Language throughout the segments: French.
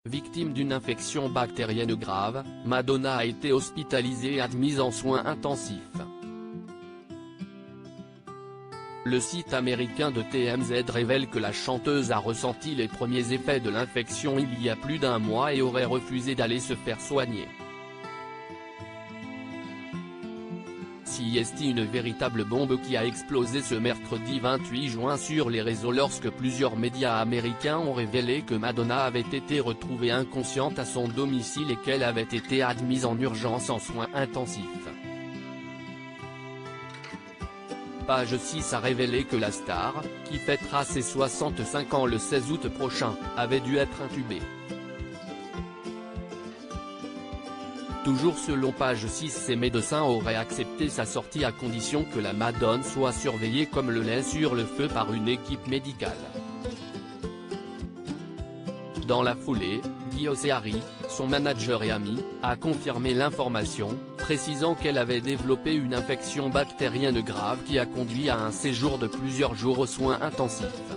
Victime d'une infection bactérienne grave, Madonna a été hospitalisée et admise en soins intensifs. Le site américain de TMZ révèle que la chanteuse a ressenti les premiers effets de l'infection il y a plus d'un mois et aurait refusé d'aller se faire soigner. C'est une véritable bombe qui a explosé ce mercredi 28 juin sur les réseaux lorsque plusieurs médias américains ont révélé que Madonna avait été retrouvée inconsciente à son domicile et qu'elle avait été admise en urgence en soins intensifs. Page 6 a révélé que la star, qui fêtera ses 65 ans le 16 août prochain, avait dû être intubée. Toujours selon Page 6, ses médecins auraient accepté sa sortie à condition que la Madone soit surveillée comme le lait sur le feu par une équipe médicale. Dans la foulée, Guy Oseari, son manager et ami, a confirmé l'information, précisant qu'elle avait développé une infection bactérienne grave qui a conduit à un séjour de plusieurs jours aux soins intensifs.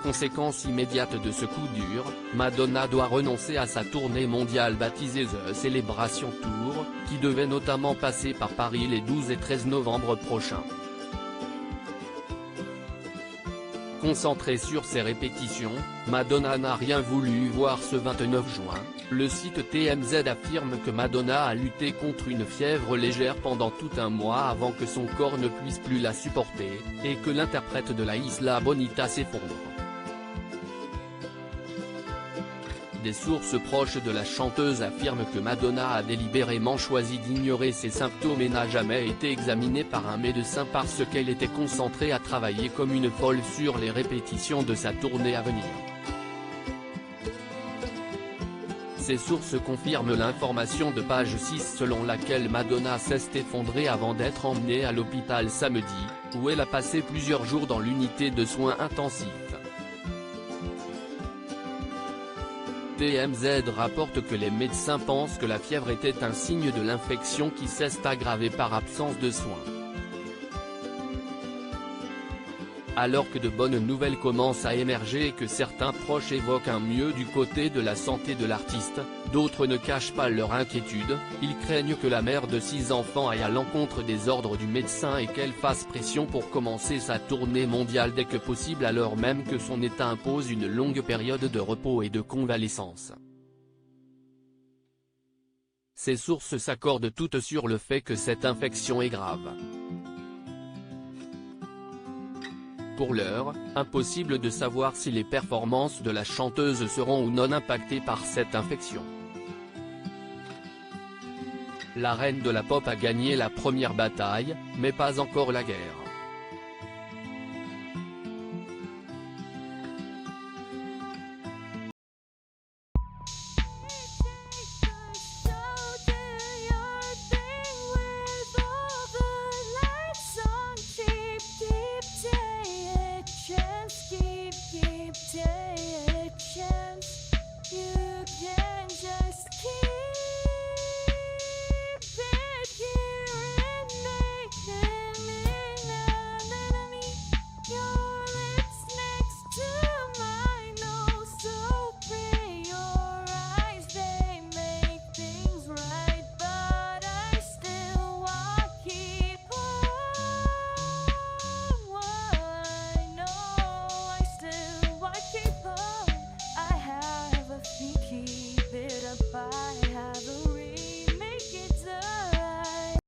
Conséquence immédiate de ce coup dur, Madonna doit renoncer à sa tournée mondiale baptisée The Celebration Tour, qui devait notamment passer par Paris les 12 et 13 novembre prochains. Concentrée sur ses répétitions, Madonna n'a rien voulu voir ce 29 juin, le site TMZ affirme que Madonna a lutté contre une fièvre légère pendant tout un mois avant que son corps ne puisse plus la supporter, et que l'interprète de la Isla Bonita s'effondre. Des sources proches de la chanteuse affirment que Madonna a délibérément choisi d'ignorer ses symptômes et n'a jamais été examinée par un médecin parce qu'elle était concentrée à travailler comme une folle sur les répétitions de sa tournée à venir. Ces sources confirment l'information de Page 6 selon laquelle Madonna s'est effondrée avant d'être emmenée à l'hôpital samedi, où elle a passé plusieurs jours dans l'unité de soins intensifs. TMZ rapporte que les médecins pensent que la fièvre était un signe de l'infection qui s'est aggravée par absence de soins. Alors que de bonnes nouvelles commencent à émerger et que certains proches évoquent un mieux du côté de la santé de l'artiste, d'autres ne cachent pas leur inquiétude, ils craignent que la mère de 6 enfants aille à l'encontre des ordres du médecin et qu'elle fasse pression pour commencer sa tournée mondiale dès que possible alors même que son état impose une longue période de repos et de convalescence. Ces sources s'accordent toutes sur le fait que cette infection est grave. Pour l'heure, impossible de savoir si les performances de la chanteuse seront ou non impactées par cette infection. La reine de la pop a gagné la première bataille, mais pas encore la guerre. Keep it up, I have a